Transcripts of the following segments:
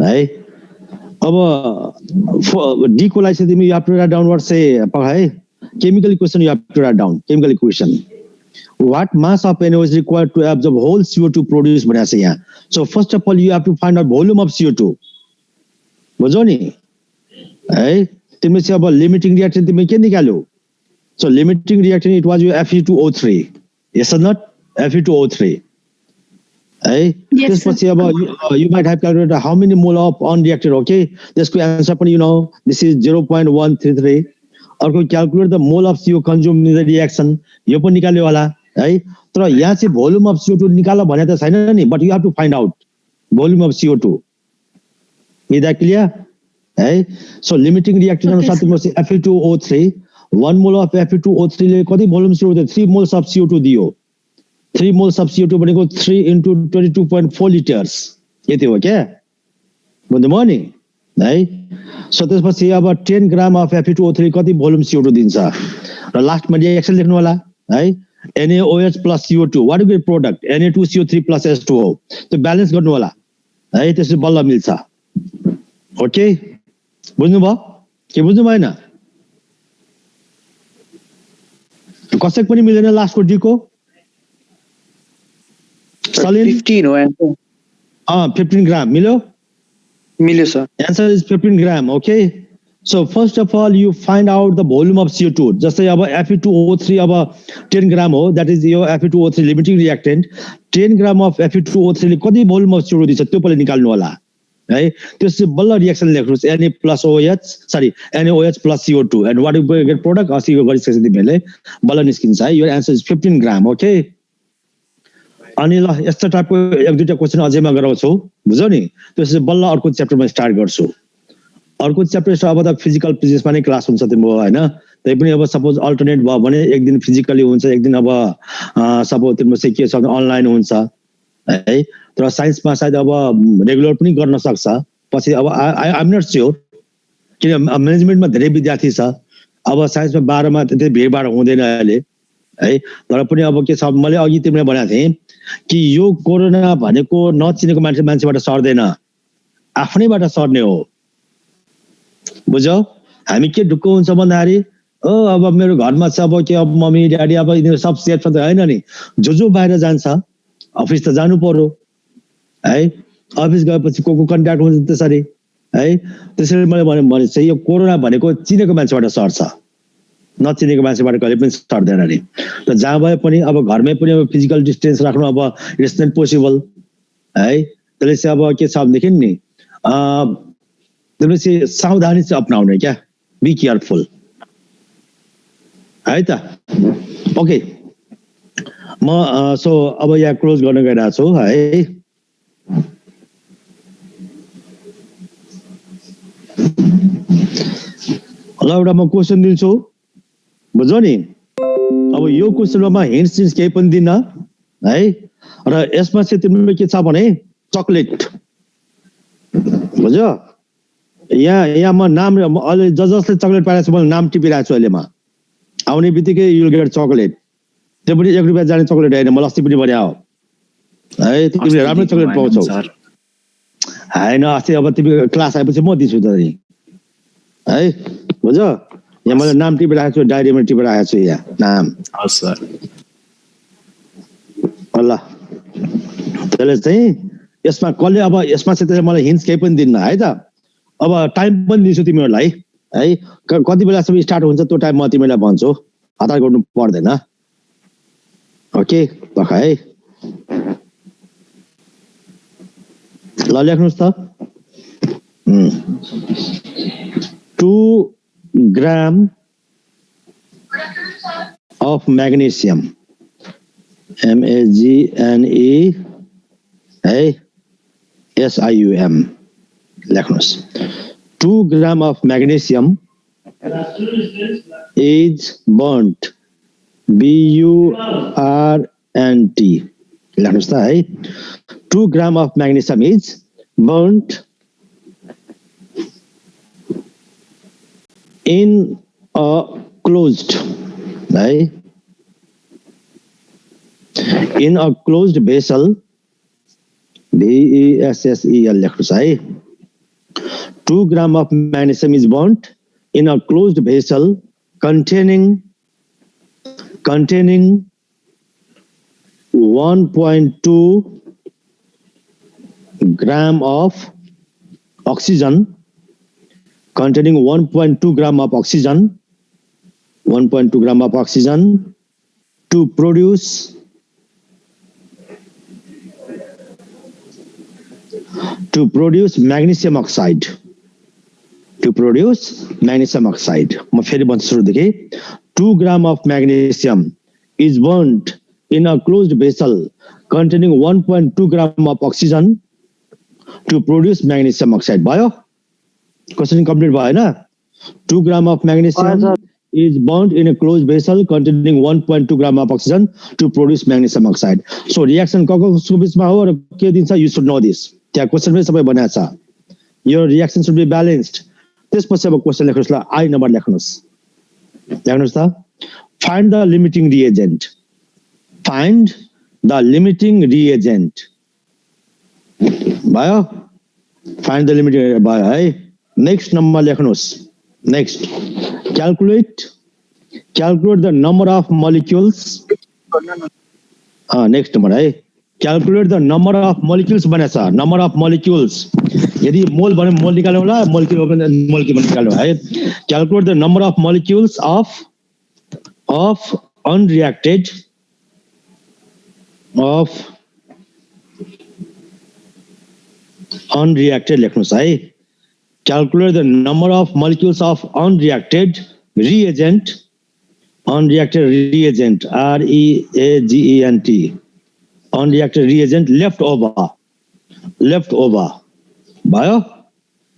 है अब D को लागि चाहिँ तिमी you have to write down what say है chemical equation you have to write down chemical equation what mass of NO is required to absorb whole CO2 produced भनेको छ यहाँ so first of all you have to find out volume of CO2 बुझ्यौ नि है तिमीले चाहिँ अब limiting reaction तिमीले के निकाल्यौ so limiting reaction it was your Fe2O3 yes or not Fe2O3 है त्यसपछि अब you might have calculated how many mole of unreacted okay त्यसको आन्सर पनि you know this is 0.133 अर्को calculate the mole of CO consumed in the reaction यो पनि निकाल्यो होला है तर यहाँ चाहिँ भोल्युम अफ CO2 निकाल भने त छैन नि but you have to find out volume of CO2 is that clear है सो लिमिटिङ रिएक्सन अनुसार तिम्रो चाहिँ Fe2O3 1 मोल अफ Fe2O3 ले कति भोल्युम CO2 दियो 3 मोल्स अफ CO2 दियो 3 मोल्स अफ CO2 भनेको 3 into 22.4 liters यति हो क्या बुझ्नुभयो नि है सो त्यसपछि अब 10 ग्राम अफ Fe2O3 कति भोल्युम CO2 दिन्छ र लास्टमा रिएक्सन लेख्नु होला है NaOH plus CO2 what is the product Na2CO3 plus H2O त्यो ब्यालेन्स गर्नु होला है त्यसले बल्ल मिल्छ ओके बुझ्नुभयो के बुझ्नु भएन कसैको पनि मिलेन लास्टको डी को 15 हो आन्सर 15 ग्राम मिल्यो sir answer is 15 gram okay so first of all you find out the volume of CO2 जस्तै अब Fe2O3 अब 10 ग्राम हो that is your Fe2O3 limiting reactant 10 gram of Fe2O3 ले कति भोल्युम अफ CO2 दिन्छ त्यो पहिले निकाल्नु होला है त्यसले बल्ल reaction लेख्नुस् NaOH plus CO2 and what you get product अस्तिको गरिसकेपछि तिमीले बल्ल निस्किन्छ है your answer is 15 gram okay अनि ल यस्तो टाइपको एक दुईटा क्वेशन अझै म गराउँछु बुझ्यौ नि त्यसपछि बल्ल अर्को च्याप्टरमा स्टार्ट गर्छु अर्को च्याप्टर अब त फिजिकल फिजिक्समा नै क्लास हुन्छ तिम्रो हैन त्यही पनि अब सपोज अल्टरनेट भयो भने एक दिन फिजिकली हुन्छ एक दिन अब सपोज तिम्रो चाहिँ के छ अनलाइन हुन्छ है तर साइन्समा सायद अब रेगुलर पनि गर्न सक्छ पछि अब आई एम नट स्योर किन म्यानेजमेन्टमा धेरै विद्यार्थी छ अब साइन्समा 12 मा त्यति भिडभाड हुँदैन अहिले है तर पनि अब के छ मैले अघि तिमीले भनेको थिए कि यो कोरोना भनेको नचिनेको मान्छेबाट सर्दैन आफ्नैबाट सर्ने हो बुझ्यौ हामी के ढुक्क हुन्छ भन्दाखेरि अब मेरो घरमा छ अब के अब मम्मी ड्याडी अब यिनीहरू सब सेफ छ त हैन नि जो बाहिर जान्छ अफिस त जानु पर्यो है अफिस गएपछि को कन्ट्याक्ट हुन्छ त्यसरी है त्यसैले मैले भने चाहिँ यो कोरोना भनेको चिनेको मान्छेबाट सर्छ नचिनेको मान्छेबाट कहिले पनि सर्दैन नि त जहाँ भए पनि अब घरमै पनि अब फिजिकल डिस्टेन्स राख्नु अब इट्स नट पोसिबल है त्यसले चाहिँ अब के छ भनेदेखि नि त्यसले चाहिँ सावधानी चाहिँ अपनाउने क्या बी केयरफुल है त ओके म सो अब यहाँ क्लोज गर्न गइरहेको छु है ल एउटा म क्वेसन दिन्छु बुझ्यौ नि अब यो क्वेसनमा हिन्ट्स केही पनि दिन है र यसमा चाहिँ तिम्रो के छ भने चकलेट बुझ्यो यहाँ म नाम अहिले जसले चकलेट पाएको छ मैले नाम टिपिरहेको छु अहिले म आउने बित्तिकै यु गेट चकलेट त्यो पनि 1 रुपैयाँ जाने चकलेट हैन मलाई अस्ति पनि भने हो है तिमीले राम्रो चकलेट पाउँछौ हैन अस्ति अब तिमी क्लास आएपछि म दिन्छु त है बुझ्यो यहाँ मैले नाम टिपिरहेको छु डायरीमा टिपिरहेको छु यहाँ नाम हस् सर ल त्यसले चाहिँ यसमा कसले अब यसमा चाहिँ मलाई हिन्ट्स केही पनि दिन्न है त अब टाइम पनि दिन्छु तिमीहरूलाई है कति बेलासम्म स्टार्ट हुन्छ त्यो टाइम म तिमीलाई भन्छु हतार गर्नु पर्दैन ओके पक्का है ल लेख्नुस् त 2 gram of magnesium Magnesium लेख्नुस् 2 gram of magnesium is burnt BURNT लेख्नुस् त है 2 gram of magnesium is burnt in a closed in a closed vessel VESSEL लेख्नुस् है 2 gram of magnesium is burnt in a closed vessel containing 1.2 gram of oxygen, containing 1.2 gram of oxygen, 1.2 gram of oxygen to produce magnesium oxide. To produce magnesium oxide. म फेरि भन्छु सुरुदेखि 2 gram of magnesium is burnt in a closed vessel containing 1.2 gram of oxygen to produce magnesium oxide. भयो? Question complete भयो हैन? 2 gram of magnesium is burnt in a closed vessel containing 1.2 gram of oxygen to produce magnesium oxide. So reaction कसको बीचमा हो र के दिन्छ? You should know this. त्यहाँ क्वेशन पनि सबै बनाएको छ. Your reaction should be balanced. त्यसपछि अब क्वेशन लेख्नुस् ल. I number लेख्नुस्. लेख्नुस् त. Find the limiting reagent. Find the limiting reagent. भयो? Find the limiting reagent भयो है. Next नम्बर लेख्नुस्. Next. Calculate the number of molecules. Next number है. Calculate the number of molecules बनेछ. Number of molecules. यदि मोल भने मोल निकाल्नु होला, मोलिक्युल भने मोलिक्युल निकाल्नु है. Calculate the number of molecules of unreacted लेख्नुस् है. Calculate the number of molecules of unreacted reagent, reagent, REAGENT, unreacted reagent left over. Bio,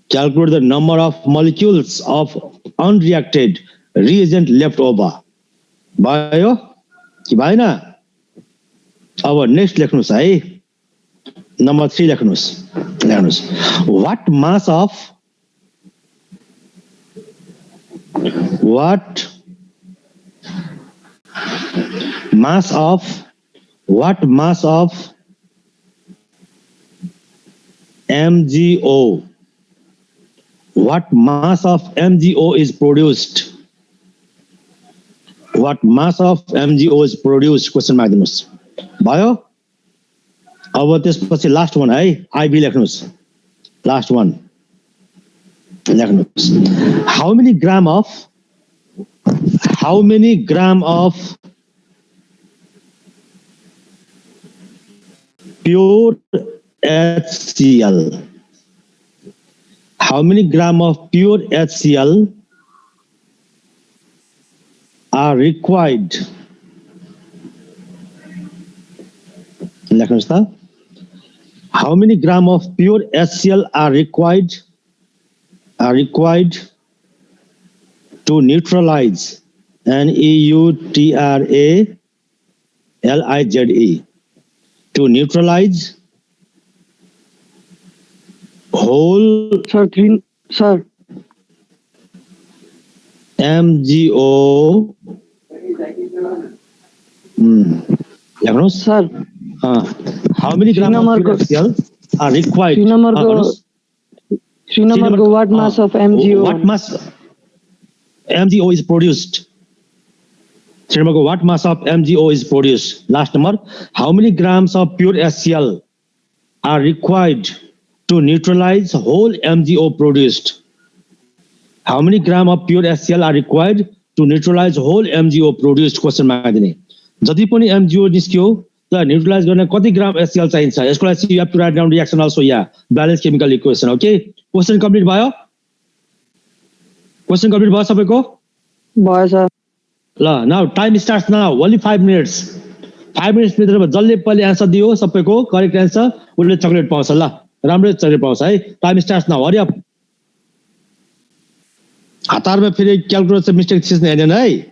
calculate the number of molecules of unreacted reagent left over. Bio, कि भएन? अब next लेख्नुस् है. Number 3 लेख्नुस्. What mass of MgO? What mass of MgO is produced? What mass of MgO is produced? Question mark दिनुस्. भयो? अब त्यसपछि last one है. IB लेख्नुस्. Last one. लेख्नुस्. How many gram of pure HCl? How many gram of pure HCl are required? लेख्नुस् त. How many gram of pure HCl are required to neutralize NEUTRALIZE to neutralize whole MgO. लेख्नुस्. Sir. How many gram of pure HCl are required? 3 number go what mass of MgO? What mass MgO is produced? 3 number go what mass of MgO is produced? Last number, how many grams of pure HCl are required to neutralize whole MgO produced? How many gram of pure HCl are required to neutralize whole MgO produced? Question mark दिने. जति पनि MgO निस्क्यो त neutralize गर्न कति ग्राम HCl चाहिन्छ? यसको लागि you have to write down reaction also. Yeah, balanced chemical equation. Okay, question complete भयो? Question complete भयो सबैको? भयो सर. ल, now time starts now. Only 5 minutes. 5 minutes भित्र जसले पहिले आन्सर दियो सबैको करेक्ट आन्सर उसले चकलेट पाउँछ. ल, राम्रो चकलेट पाउँछ है. Time starts now. Hari up. हतारमा फेरि क्याल्कुलेटर चाहिँ मिस्टेक थिच्ने हैन है.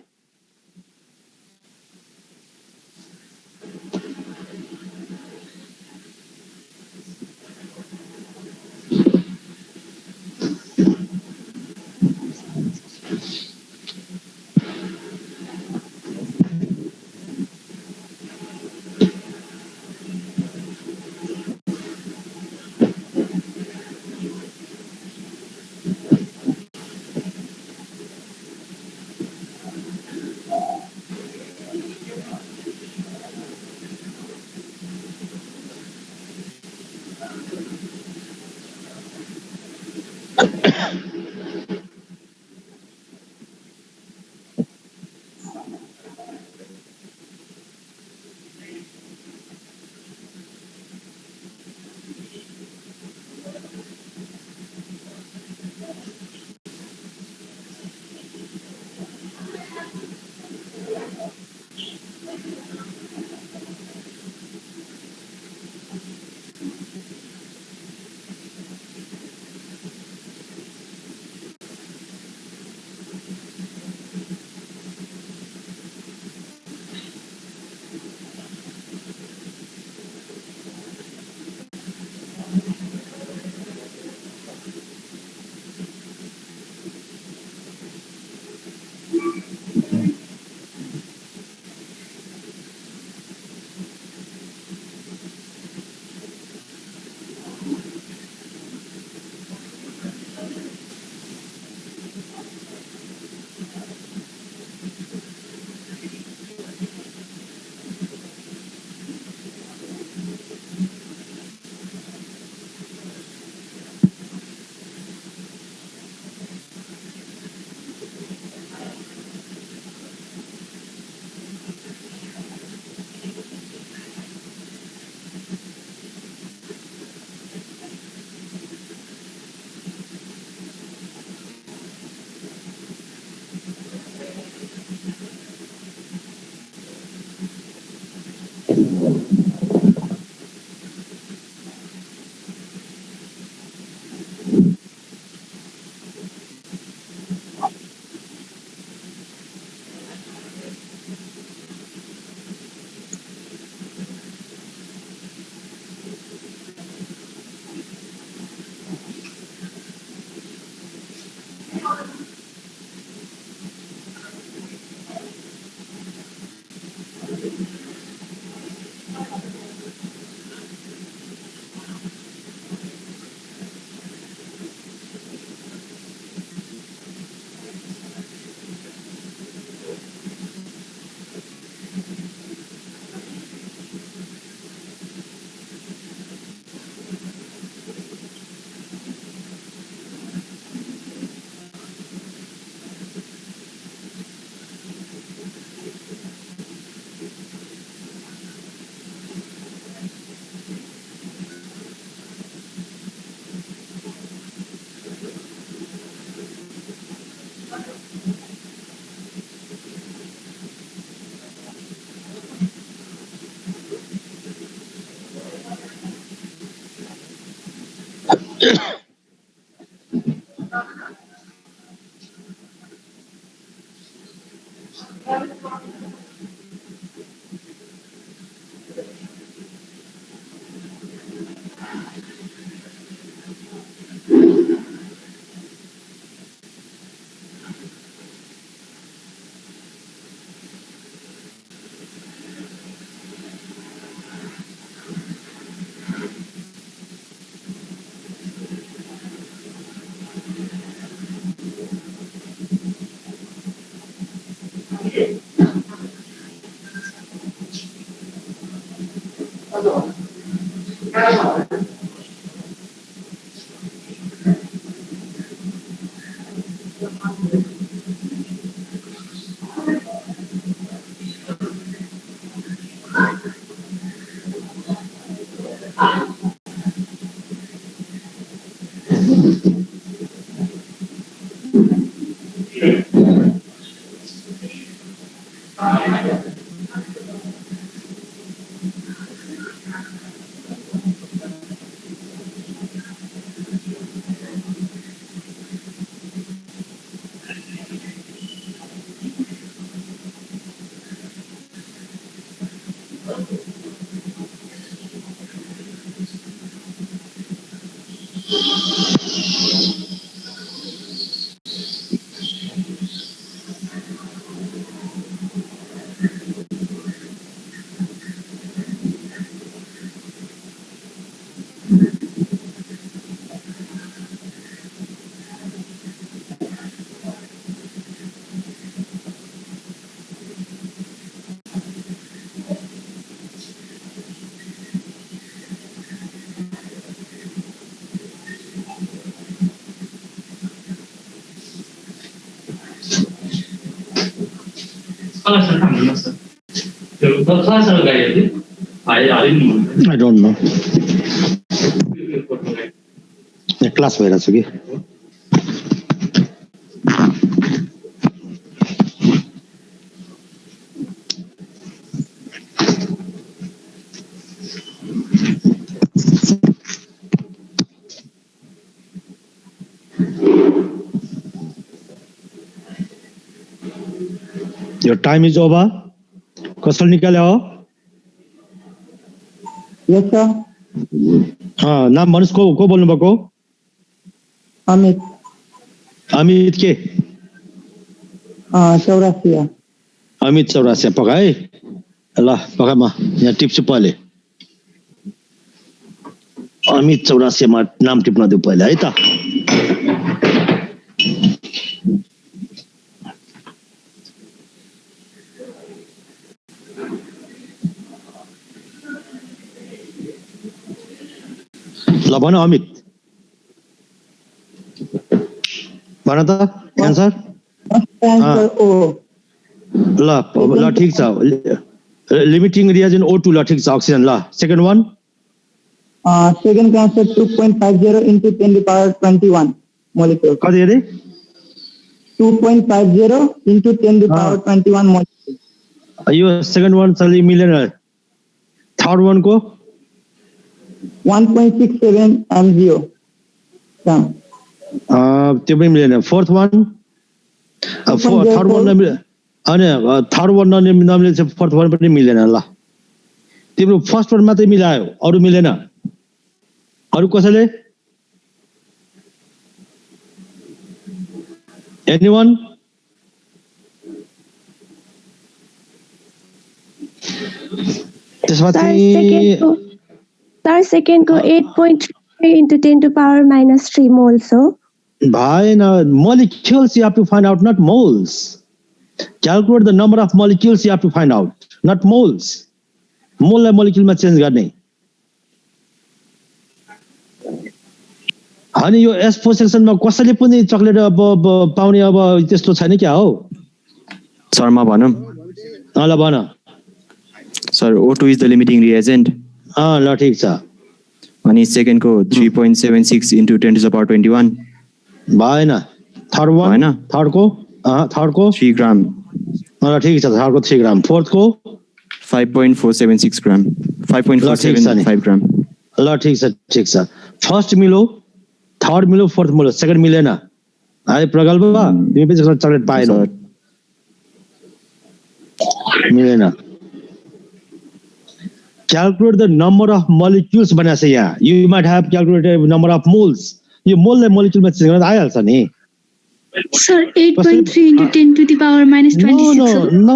I don't know. क्लास भइरहेछ कि Your time is over. कसले निकाल्यो हो? Yes, sir. नाम भन्नुहोस् को बोल्नु भएको? Amit. अमित के? Chaurasia. अमित चौरासिया पका है ल पका म यहाँ टिप्छु पहिले अमित चौरासियामा नाम टिप्न दिउ पहिले है त ल भन अमित भन त एन्सर Answer O. ल ठीक छ लिमिटिङ रिएजेन्ट O2 ल ठीक छ अक्सिजन ल second one Second answer 2.50 into 10 to the power 21 molecule. कति अरे 2.50 into 10 to the power 21 molecule. यो सेकेन्ड वान चाहिँ मिलेन थर्ड वान को 1.67 MgO. त्यो पनि मिलेन फोर्थ वान थर्ड वान नमिले अनि थर्ड वान नमिले चाहिँ फोर्थ वान पनि मिलेन ल तिम्रो फर्स्ट वान मात्रै मिलायो अरू मिलेन अरू कसैले एनीवन त्यसमा चाहिँ सर सेकेन्ड को 8.3 into 10 to power minus 3 moles हो भएन molecules you have to find out not moles calculate the number of molecules you have to find out not moles mole लाई molecule मा चेन्ज गर्ने अनि यो S4 सेक्सनमा कसैले पनि चकलेट अब पाउने अब त्यस्तो छैन क्या हो सर म भनौं ल भन sir O2 is the limiting reagent ल ठीक छ अनि सेकेन्ड को 3.76 into 10 to the power 21 भएन थर्ड वान भएन थर्ड को 3 ग्राम ल ठीक छ थर्ड को 3 ग्राम फोर्थ को 5.476 ग्राम 5.475 ग्राम ल ठीक छ फर्स्ट मिलो थर्ड मिलो फोर्थ मिलो सेकेन्ड मिलेन है प्रगल्भ तिमी पनि चकलेट पाएनौ मिलेन calculate the number of molecules भनेको छ यहाँ you might have calculated number of moles यो मोल लाई मोलिक्युल मा चेन्ज गर्न आइहाल्छ नि sir 8.3 into 10 to the power minus 26 no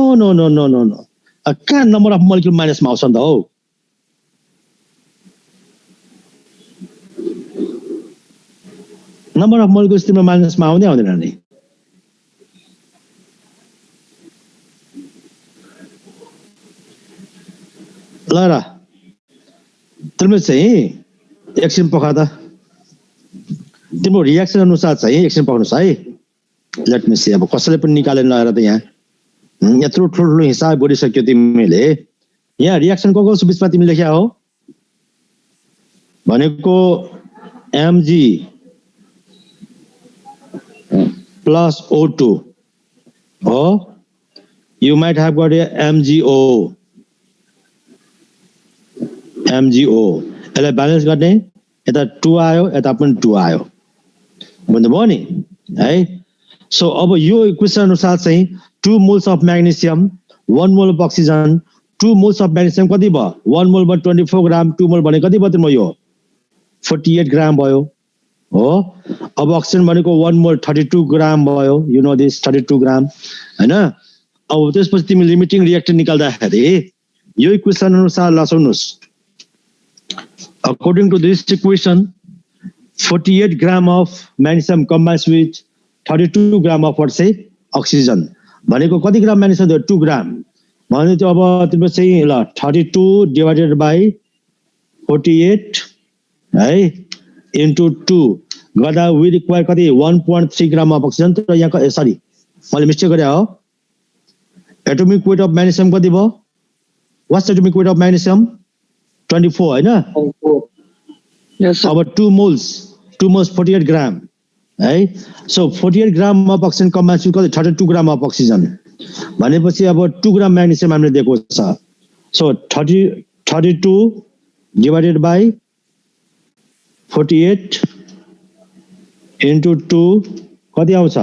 कहाँ नम्बर अफ मोलिक्युल माइनस मा आउँछ नि त हो नम्बर अफ मोलिक्युल्स तिम्रो माइनस मा आउँदैन नि ल र तिम्रो चाहिँ एकछिन पखा त तिम्रो रियाक्सन अनुसार चाहिँ एकछिन पक्नुस् है लेट मी सी अब कसैले पनि निकालेन लगाएर त यहाँ यत्रो ठुलो हिसाब गरिसक्यो तिमीले यहाँ रियाक्सन को बिचमा तिमी लेख्या हो भनेको Mg plus O2 हो you might have got a MgO यसलाई ब्यालेन्स गर्ने यता 2 आयो यता पनि 2 आयो बुझ्नुभयो नि है सो अब यो इक्वेसन अनुसार चाहिँ 2 moles of magnesium 1 mole of oxygen 2 moles of magnesium कति भयो 1 मोल मा 24 ग्राम 2 मोल भने कति भयो तिम्रो यो 48 ग्राम भयो हो अब अक्सिजन भनेको 1 मोल 32 ग्राम भयो यु नो दिस 32 ग्राम हैन अब त्यसपछि तिमी लिमिटिङ रिएक्टेन्ट निकाल्दाखेरि यो इक्वेसन अनुसार लसौनुस् according to this equation 48 gram of magnesium combines with 32 gram of what say oxygen भनेको कति ग्राम म्याग्नेसियम 2 ग्राम भने त्यो अब तिम्रो चाहिँ ल 32 divided by 48 है into 2 गर्दा we require कति 1.3 ग्राम of oxygen तर यहाँ सरी मैले मिस्टेक गरे हो एटोमिक वेट अफ म्याग्नेसियम कति भयो? What's atomic weight of magnesium? 24 हैन? Yes, sir. अब 2 moles 48 ग्राम है. सो 48 ग्राम अफ अक्सिजन कम्बाइन्स कति 32 ग्राम अफ अक्सिजन भनेपछि अब 2 ग्राम म्याग्नेसियम हामीले दिएको छ. सो 32 डिवाइडेड बाई 48 into 2 कति आउँछ?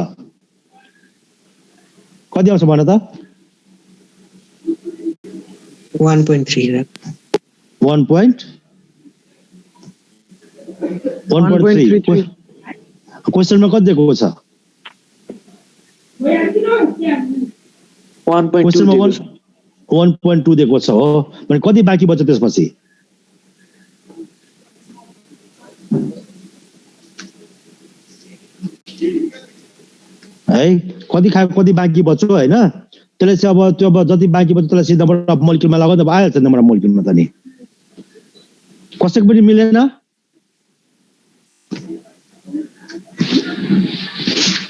कति आउँछ भन त? 1.3. 1.3. क्वेशनमा कति दिएको छ? 1.2 दिएको छ हो. भने कति बाँकी बच्छ त्यसपछि? है कति खायो कति बाँकी बच्यो हैन? त्यसले चाहिँ अब त्यो अब जति बाँकी बच्यो त्यसलाई सिधा नम्बर अफ मोलिक्युलमा लगाउँदा आइहाल्छ नम्बर अफ मोलिक्युलमा त नि. कसैको पनि मिलेन?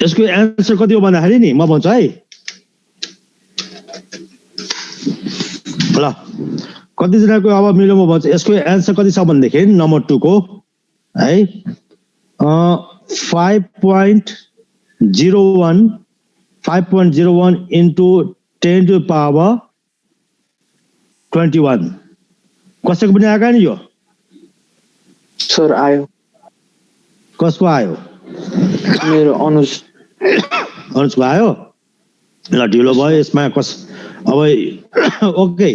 यसको एन्सर कति हो भन्दाखेरि नि म भन्छु है. ल कतिजनाको अब मिल्यो म भन्छु. यसको एन्सर कति छ भनेदेखि नम्बर 2 को है 5.01 into 10 to the power 21. कसैको पनि आएको नि यो? सर आयो. कसको आयो? मेरो अनुजको आयो. ल ढिलो भयो यसमा अब ओके.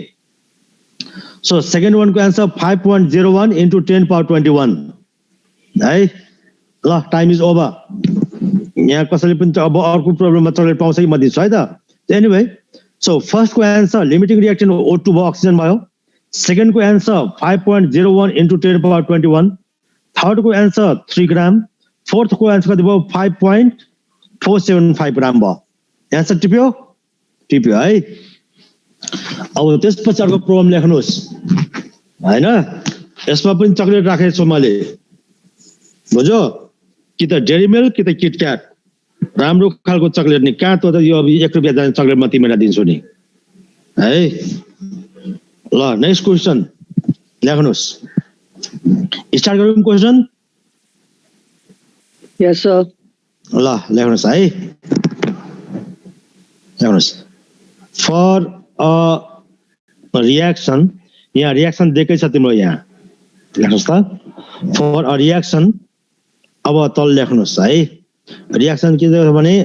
सो सेकेन्ड वानको एन्सर 5.01 into 10 power 21 है. ल टाइम इज ओभर. यहाँ कसैले पनि अब अर्को प्रोब्लममा चक्लेट पाउँछ कि म दिन्छु है त. एनिवे सो फर्स्टको एन्सर लिमिटिङ रिएक्सन O2 भयो, अक्सिजन भयो. सेकेन्डको एन्सर 5.01 into 10 power 21. थर्डको एन्सर 3 ग्राम. फोर्थको एन्सर कति भयो? 5.475 ग्राम भयो. एन्सर टिप्यो है. अब त्यसपछि अर्को प्रोब्लम लेख्नुहोस् हैन. यसमा पनि चक्लेट राखेको छु मैले, बुझ्यो? कि त डेरी मिल्क कि त किटक्याट, राम्रो खालको चक्लेट नि. कहाँ त यो अब 1 रुपैयाँ जाने चक्लेट म तिमीलाई दिन्छु नि है. ल नेक्स्ट क्वेसन लेख्नुहोस्. स्टार्ट गरौँ क्वेसन. यस सर. ल लेख्नुहोस् है. लेख्नुहोस्. फर अ रिएक्सन, यहाँ रिएक्सन दिएकै छ तिम्रो, यहाँ लेख्नुहोस् त. फर अ रिएक्सन, अब तल लेख्नुहोस् है. रिएक्सन के छ भने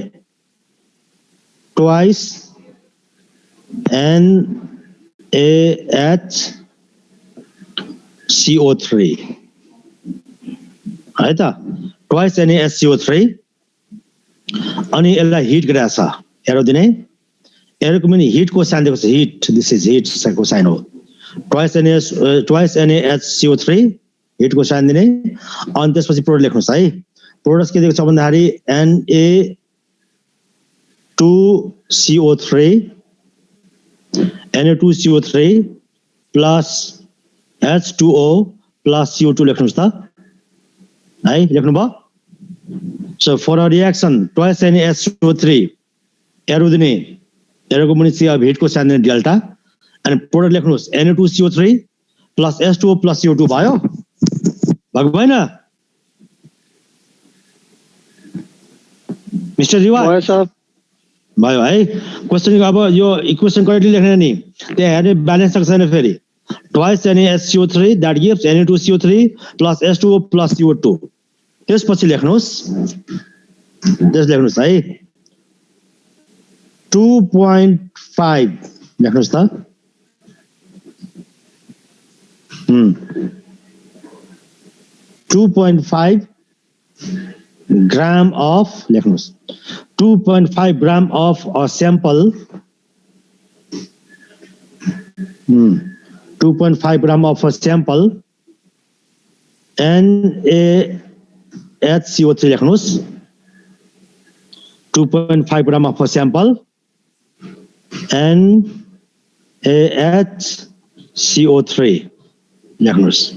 ट्वाइस NaHCO3 है त. ट्वाइस NaHCO3 अनि यसलाई हिट गरेको छ. एरो दिने. एरोको पनि हिटको साइन दिएको छ. हिट, दिस इज हिटको साइन हो. ट्वाइस NaHCO3 हिटको साइन दिने. अनि त्यसपछि प्रोडक्ट लेख्नुहोस् है. प्रोडक्ट के दिएको छ भन्दाखेरि Na2CO3 plus H2O plus CO2 लेख्नुहोस् त है. लेख्नुभयो? So for a reaction twice NaHCO3 arrow दिने. एरोको पनि अब हिटको साइन दिने डेल्टा. अनि प्रोडक्ट लेख्नुहोस् Na2CO3 plus H2O plus CO2 भयो भएन मिस्टर रिवाज? भयो है. क्वेसन अब यो इक्वेसन करेक्टली लेख्ने नि. त्यहाँ हेर्ने ब्यालेन्स छैन फेरि. Twice NaHCO3 that gives Na2CO3 plus H2O plus CO2. त्यसपछि लेख्नुहोस्. लेख्नुहोस् है. 2.5 लेख्नुहोस् त. 2.5 gram of लेख्नुहोस्. 2.5 gram of a sample. 2.5 gram of a sample NaHCO3 लेख्नुहोस्. 2.5 gram of a sample NaHCO3 लेख्नुहोस्.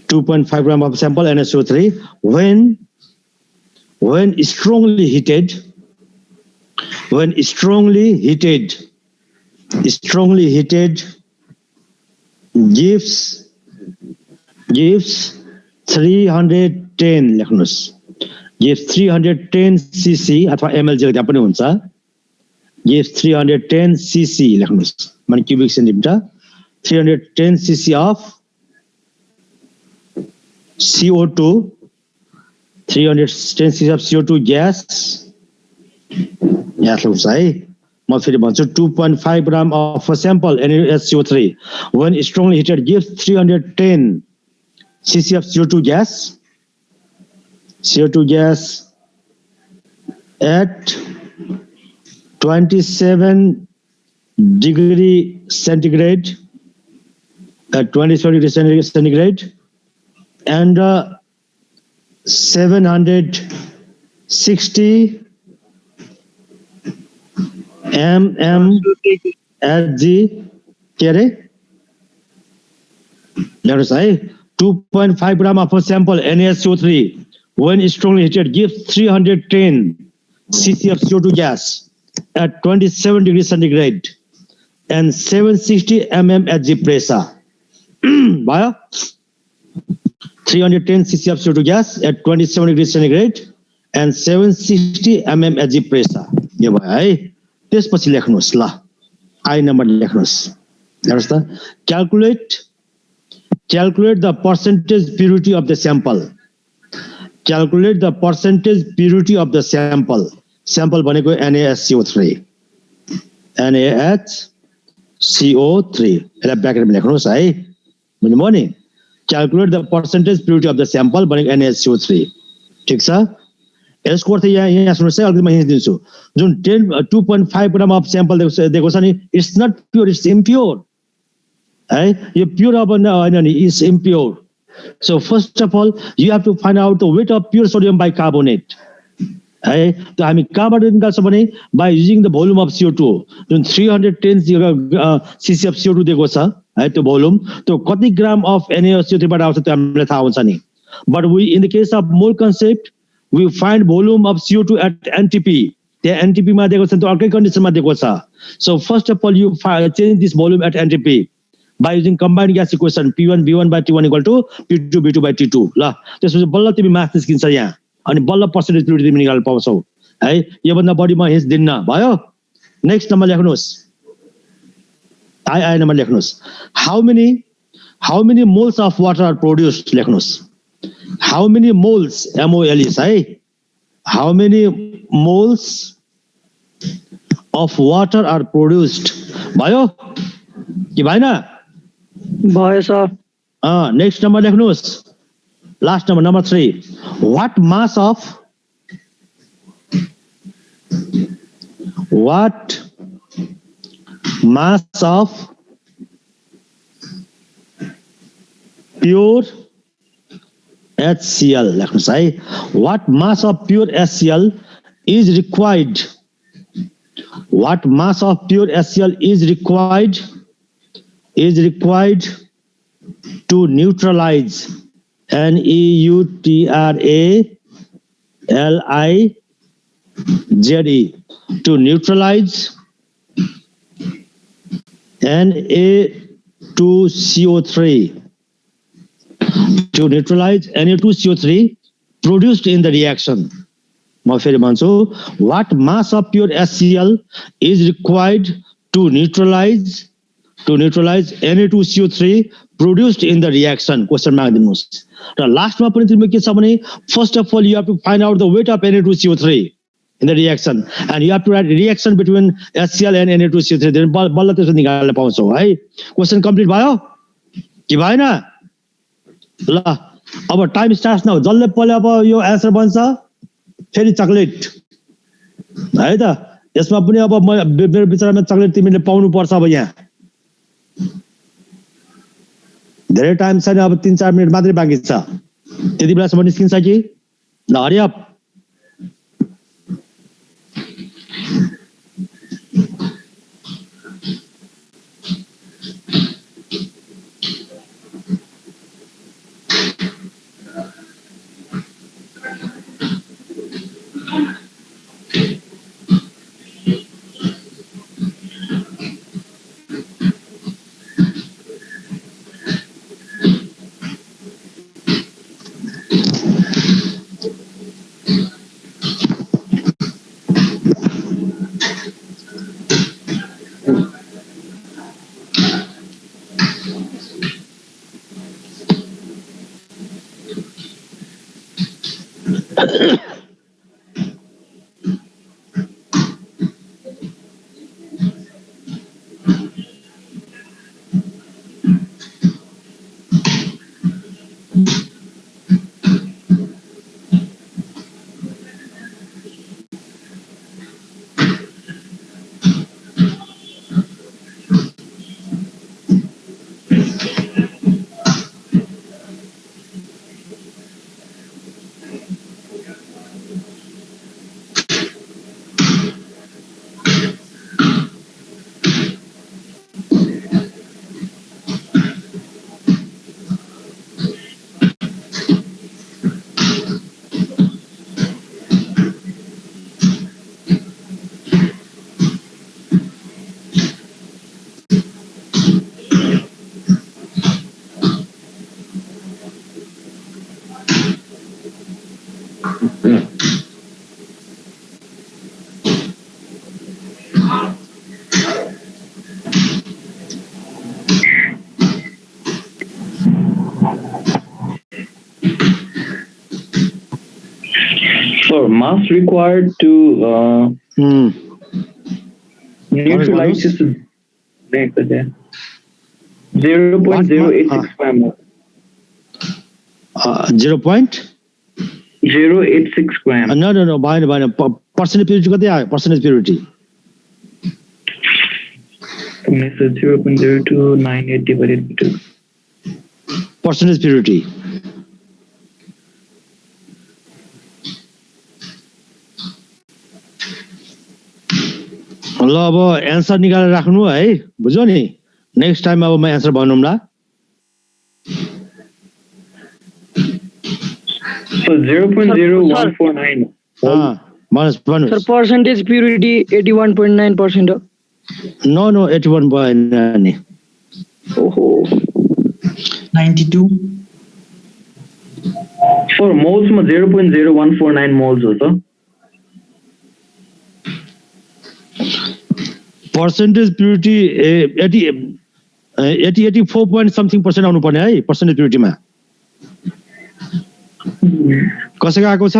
2.5 gram of sample NaHCO3 when strongly heated when strongly heated gives 310 लेख्नुस् gives 310 cc अथवा ml जहिले त्यहाँ पनि हुन्छ gives 310 cc लेख्नुस् माने cubic centimetre 310 cc of CO2 310 cc of CO2 gas यहाँ लेख्नुस् है म फेरि भन्छु 2.5 gram of a sample NaSCO3 when strongly heated gives 310 cc of CO2 gas at 27 degree centigrade and 760 mmHg के अरे लेख्नुस् है 2.5 gram of a sample NaSCO3 when strongly heated gives 310 cc of CO2 gas at 27 degrees centigrade and 760 mmHg pressure. भयो 310 cc of CO2 gas at 27 degrees centigrade and 760 mmHg pressure. यो भयो है त्यसपछि लेख्नुस् ल I number लेख्नुस् हेर्नुस् त calculate the percentage purity of the sample. Calculate the percentage purity of the sample. Sample भनेको NaSCO3. NaSCO3 यसलाई ब्र्याकेटमा लेख्नुस् है बुझ्नुभयो नि Calculate the percentage purity of the sample भनेको NaSCO3 ठीक छ यसको अर्थ यहाँ सुन्नुहोस् है अलिकति म हिन्ट दिन्छु जुन 2.5 ग्राम अफ स्याम्पल दिएको छ नि it's not pure it's impure है यो प्योर अब होइन नि it's impure so first of all you have to find out the weight of pure sodium bicarbonate है त्यो हामी कहाँबाट निकाल्छौँ भने by using the volume of CO2 जुन 310 cc अफ CO2 दिएको छ है त्यो भोल्युम त्यो कति ग्राम अफ NaSCO3 बाट आउँछ त्यो हामीलाई थाहा हुन्छ नि but we in the case of mole concept we find volume of CO2 at NTP. The NTP मा दिएको छ त्यो अर्कै कन्डिसनमा दिएको छ. So first of all you change this volume at NTP by using combined gas equation P1 V1 by T1 equal to P2 V2 by T2. ल त्यसपछि बल्ल तिमी मास निस्किन्छ यहाँ अनि बल्ल पर्सेन्टेज प्युरिटी तिमी निकाल्न पाउँछौ है यो भन्दा बढी म हिन्ट दिन्न भयो नेक्स्ट नम्बर लेख्नुस् आई नम्बर लेख्नुस् how many moles of water are produced लेख्नुस् how many moles moles है how many moles of water are produced भयो कि भएन भयो सर नेक्स्ट नम्बर लेख्नुस् last number number 3 what mass of pure HCl लेख्नुस् है what mass of pure HCl is required to neutralize NEUTRALIZE to neutralize Na2CO3 to neutralize Na2CO3 produced in the reaction. म फेरि भन्छु what mass of pure HCl is required to neutralize Na2CO3 produced in the reaction question mark दिनुस् र लास्टमा पनि तिमीले के छ भने first of all you have to find out the weight of Na2CO3 in the reaction and you have to write reaction between HCl and Na2CO3 then बल्ल त्यसो निकाल्न पाउँछौ है क्वेशन कम्प्लिट भयो कि भएन ल अब टाइम स्टार्ट न जसले पहिले अब यो एन्सर बन्छ फेरि चकलेट है त यसमा पनि अब मेरो विचारमा चकलेट तिमीले पाउनु पर्छ अब यहाँ धेरै टाइम छैन अब 3-4 मिनेट मात्रै बाँकी छ त्यति बेलासम्म निस्किन्छ कि ल Hari up So mass required to neutralize this next day. 0.086 gram mole. 0.086 gram. No. By percentage purity कति आयो? Percentage purity. So 0.02980 divided by 2. Percentage purity. ल अब एन्सर निकालेर राख्नु है, बुझ्यो नि? नेक्स्ट टाइम अब म answer भन्नुम्ला. So 0.0149. Sir, percentage purity 81.9%. No, 81.9. Oh. 92. For moles, 0.0149 moles also. Percentage purity 84 point something percent आउनु पर्ने है percentage purity मा. कसैको आएको छ?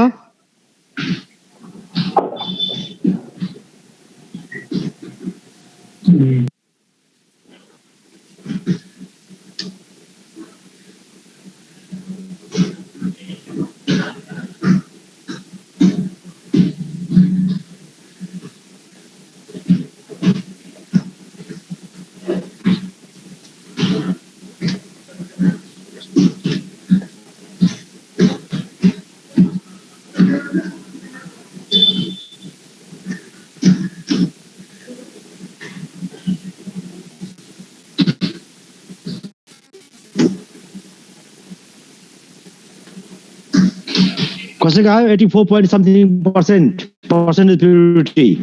कसैको आयो 84 point something percent percentage purity.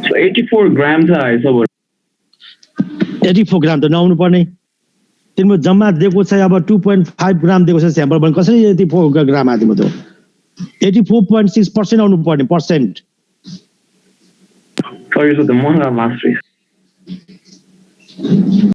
So 84 grams आएछ बरु. 84 ग्राम त नआउनु पर्ने. तिम्रो जम्मा दिएको छ अब 2.5 ग्राम दिएको छ स्याम्पल पनि कसरी 84 ग्राम आदिमा त 84.6% आउनु पर्ने percent. Sorry, so the more mastery.